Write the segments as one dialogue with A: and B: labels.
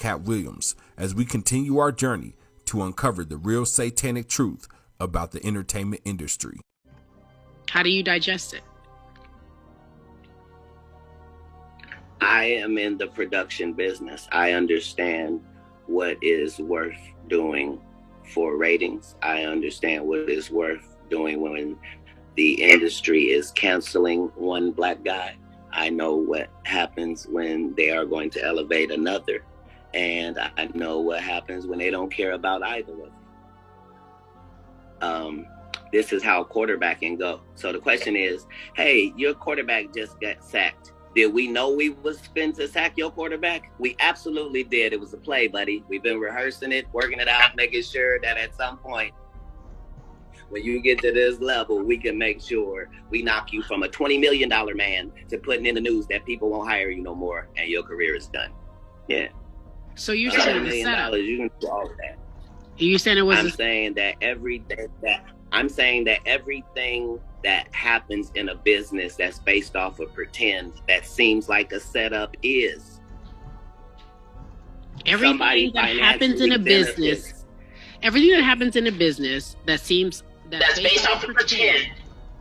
A: Cat Williams as we continue our journey to uncover the real satanic truth about the entertainment industry.
B: How do you digest it?
C: I am in the production business. I understand what is worth doing for ratings. I understand what is worth doing when the industry is canceling one black guy. I know what happens when they are going to elevate another. And I know what happens when they don't care about either of them. This is how quarterbacking go. So the question is, hey, your quarterback just got sacked. Did we know we was fin to sack your quarterback? We absolutely did. It was a play, buddy. We've been rehearsing it, working it out, making sure that at some point, when you get to this level, we can make sure we knock you from a $20 million man to putting in the news that people won't hire you no more and your career is done. Yeah.
B: So you're saying $1 million,
C: you can do all of that.
B: You saying it was?
C: I'm saying that everything that happens in a business that's based off of pretend that seems like a setup is.
B: Everything that happens in a business, everything that happens in a business that's based off of pretend,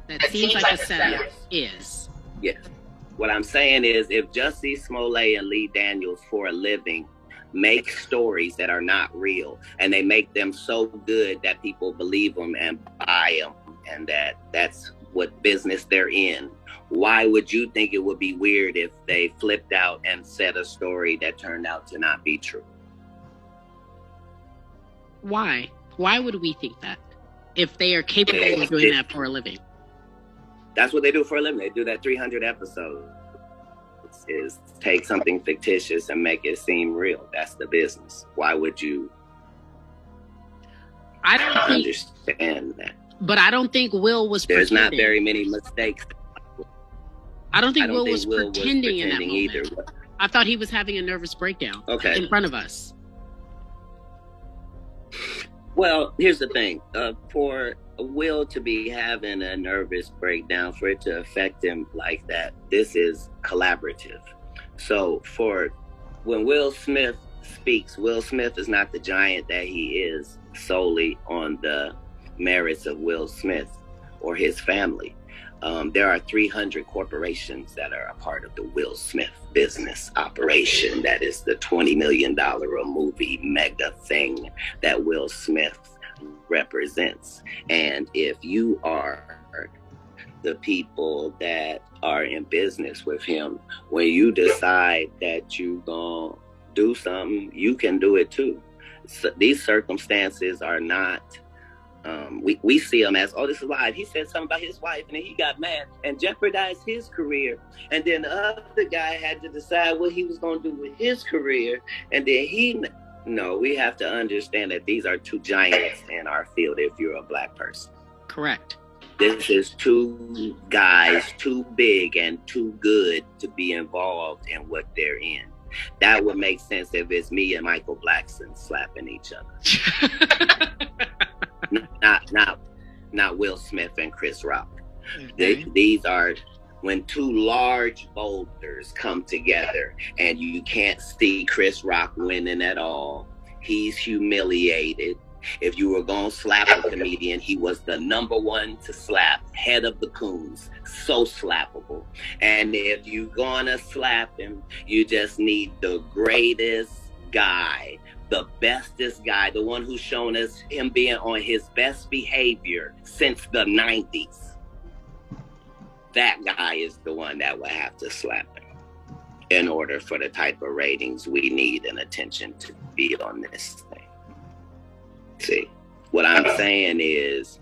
B: that seems like a setup is.
C: Yes. What I'm saying is, if Jussie Smollett and Lee Daniels for a living make stories that are not real, and they make them so good that people believe them and buy them, and that's what business they're in, why would you think it would be weird if they flipped out and said a story that turned out to not be true?
B: Why? Why would we think that if they are capable of doing that for a living?
C: That's what they do for a living. They do that 300 episodes. Is take something fictitious and make it seem real. That's the business. Why would you?
B: I don't
C: understand that.
B: But I don't think Will was.
C: There's
B: pretending.
C: Not very many mistakes.
B: I don't think Will was pretending in that moment.
C: Either.
B: I thought he was having a nervous breakdown in front of us.
C: Well, here's the thing. For Will to be having a nervous breakdown, for it to affect him like that, this is collaborative. So when Will Smith speaks, Will Smith is not the giant that he is solely on the merits of Will Smith or his family. There are 300 corporations that are a part of the Will Smith business operation. That is the $20 million a movie mega thing that Will Smith represents. And if you are the people that are in business with him, when you decide that you're gonna do something, you can do it too. So these circumstances are not we see them as, oh, this is live. He said something about his wife and then he got mad and jeopardized his career. And then the other guy had to decide what he was going to do with his career. And then no, we have to understand that these are two giants in our field if you're a black person.
B: Correct.
C: This is two guys too big and too good to be involved in what they're in. That would make sense if it's me and Michael Blackson slapping each other. Not Will Smith and Chris Rock. Okay. These are when two large boulders come together and you can't see Chris Rock winning at all. He's humiliated. If you were going to slap a comedian, he was the number one to slap, head of the coons, so slappable. And if you're going to slap him, you just need the greatest guy, the bestest guy, the one who's shown us him being on his best behavior since the 90s. That guy is the one that will have to slap him in order for the type of ratings we need and attention to be on this thing. See, what I'm saying is,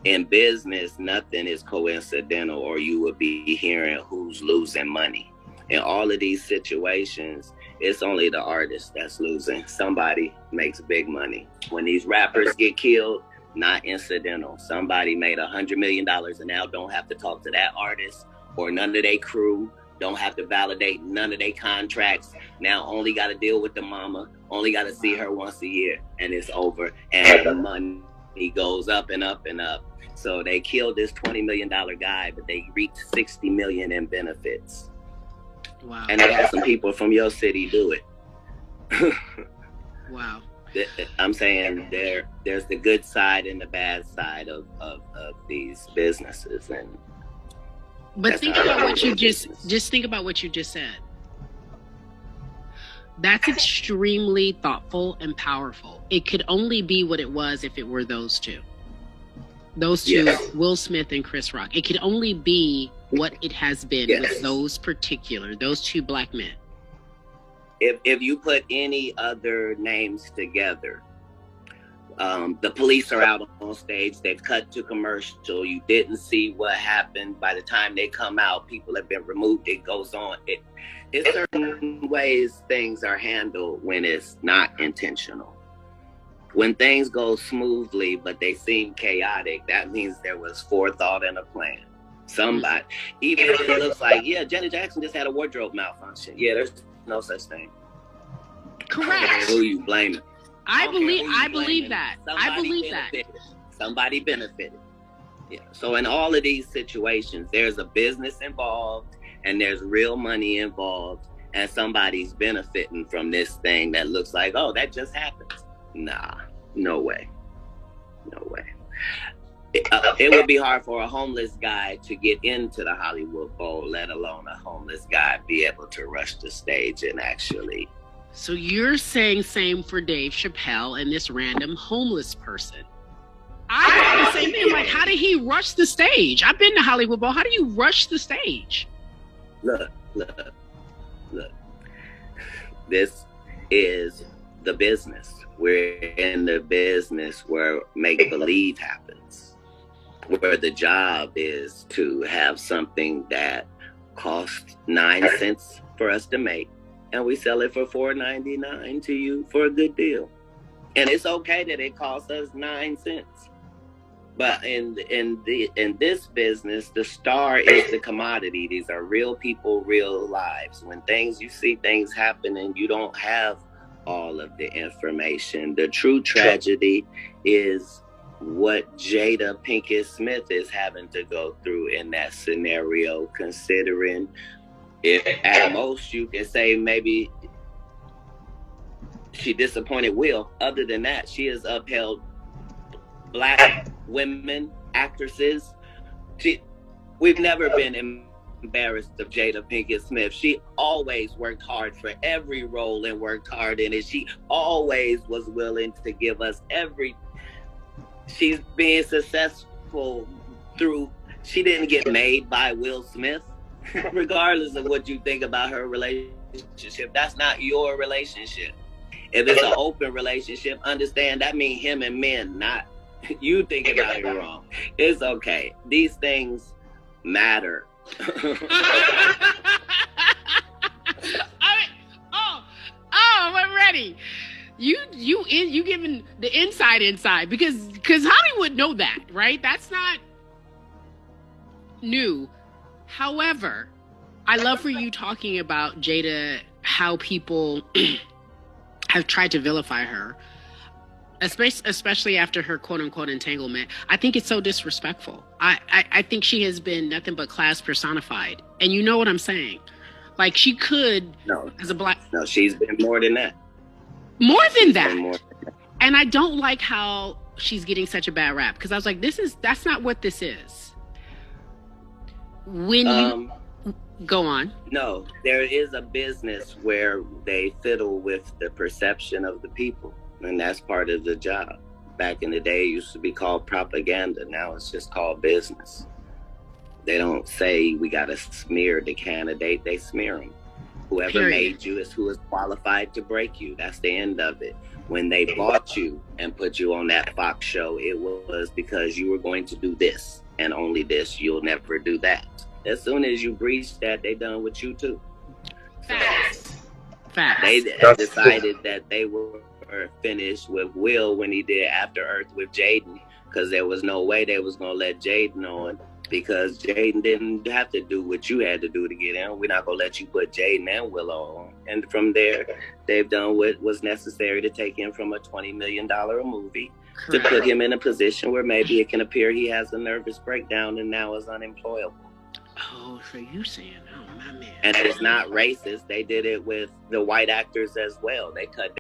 C: in business, nothing is coincidental, or you would be hearing who's losing money. In all of these situations, it's only the artist that's losing. Somebody makes big money. When these rappers get killed, not incidental. Somebody made $100 million and now don't have to talk to that artist or none of their crew, don't have to validate none of their contracts. Now only got to deal with the mama, only got to see her once a year, and it's over. And the money goes up and up and up. So they killed this $20 million guy, but they reaped $60 million in benefits.
B: Wow.
C: And they had some people from your city do it.
B: Wow.
C: I'm saying there's the good side and the bad side of these businesses, and
B: but think about what you just think about what you just said. That's extremely thoughtful and powerful. It could only be what it was if it were those two. Those two, yes. Will Smith and Chris Rock. It could only be what it has been, yes. With those two black men.
C: If you put any other names together, the police are out on stage, they've cut to commercial, you didn't see what happened. By the time they come out, people have been removed, it goes on. It's certain ways things are handled when it's not intentional. When things go smoothly, but they seem chaotic, that means there was forethought and a plan. Somebody, even if it looks like, yeah, Janet Jackson just had a wardrobe malfunction. Yeah, there's no such thing.
B: Correct.
C: Who you blaming?
B: I believe that.
C: Somebody benefited. Yeah. So in all of these situations, there's a business involved and there's real money involved, and somebody's benefiting from this thing that looks like, oh, that just happened. Nah, no way. No way. It would be hard for a homeless guy to get into the Hollywood Bowl, let alone a homeless guy be able to rush the stage and actually.
B: So you're saying same for Dave Chappelle and this random homeless person. I thought the same thing. Like, how did he rush the stage? I've been to Hollywood Bowl. How do you rush the stage?
C: Look. This is the business. We're in the business where make-believe happens, where the job is to have something that costs 9 cents for us to make, and we sell it for $4.99 to you for a good deal. And it's okay that it costs us 9 cents. But in this business, the star is the commodity. These are real people, real lives. When you see things happen and you don't have all of the information, the true tragedy is what Jada Pinkett Smith is having to go through in that scenario, considering if at most you can say maybe she disappointed Will. Other than that, she has upheld Black women, actresses. We've never been embarrassed of Jada Pinkett Smith. She always worked hard for every role and worked hard in it. She always was willing to give us she's being successful she didn't get made by Will Smith. Regardless of what you think about her relationship, that's not your relationship. If it's an open relationship, understand that means him and men, not you think about it wrong. It's okay. These things matter.
B: I'm ready. You giving the inside because Hollywood know that, right? That's not new. However, I love for you talking about Jada, how people have tried to vilify her, especially after her quote-unquote entanglement. I think it's so disrespectful. I think she has been nothing but class personified. And you know what I'm saying? Like, she could, as a black...
C: No, she's been more than that.
B: More than that. And I don't like how she's getting such a bad rap, because I was like, that's not what this is. When you... Go on.
C: No, there is a business where they fiddle with the perception of the people. And that's part of the job. Back in the day, it used to be called propaganda. Now it's just called business. They don't say we got to smear the candidate. They smear them. Whoever made you is who is qualified to break you. That's the end of it. When they bought you and put you on that Fox show, it was because you were going to do this and only this. You'll never do that. As soon as you breach that, they done with you too.
B: Facts.
C: They decided that they were finished with Will when he did After Earth with Jaden, because there was no way they was going to let Jaden on, because Jaden didn't have to do what you had to do to get in. We're not going to let you put Jaden and Willow on. And from there, they've done what was necessary to take him from a $20 million movie to put him in a position where maybe it can appear he has a nervous breakdown and now is unemployable.
B: Oh, so you saying, oh my man.
C: And it's not racist. They did it with the white actors as well. They cut